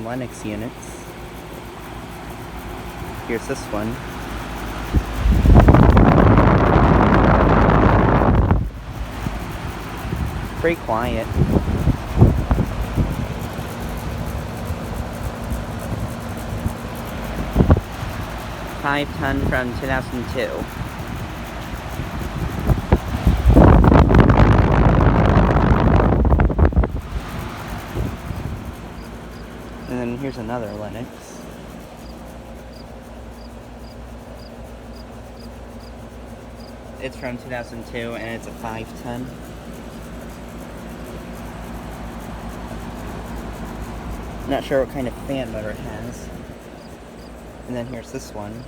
Lennox units. Here's this one. Pretty quiet. $5 from 2002. And then here's another Lennox. It's from 2002 and it's a 510. Not sure what kind of fan motor it has. And then here's this one.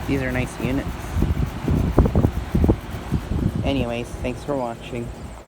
These are nice units. Anyways, thanks for watching.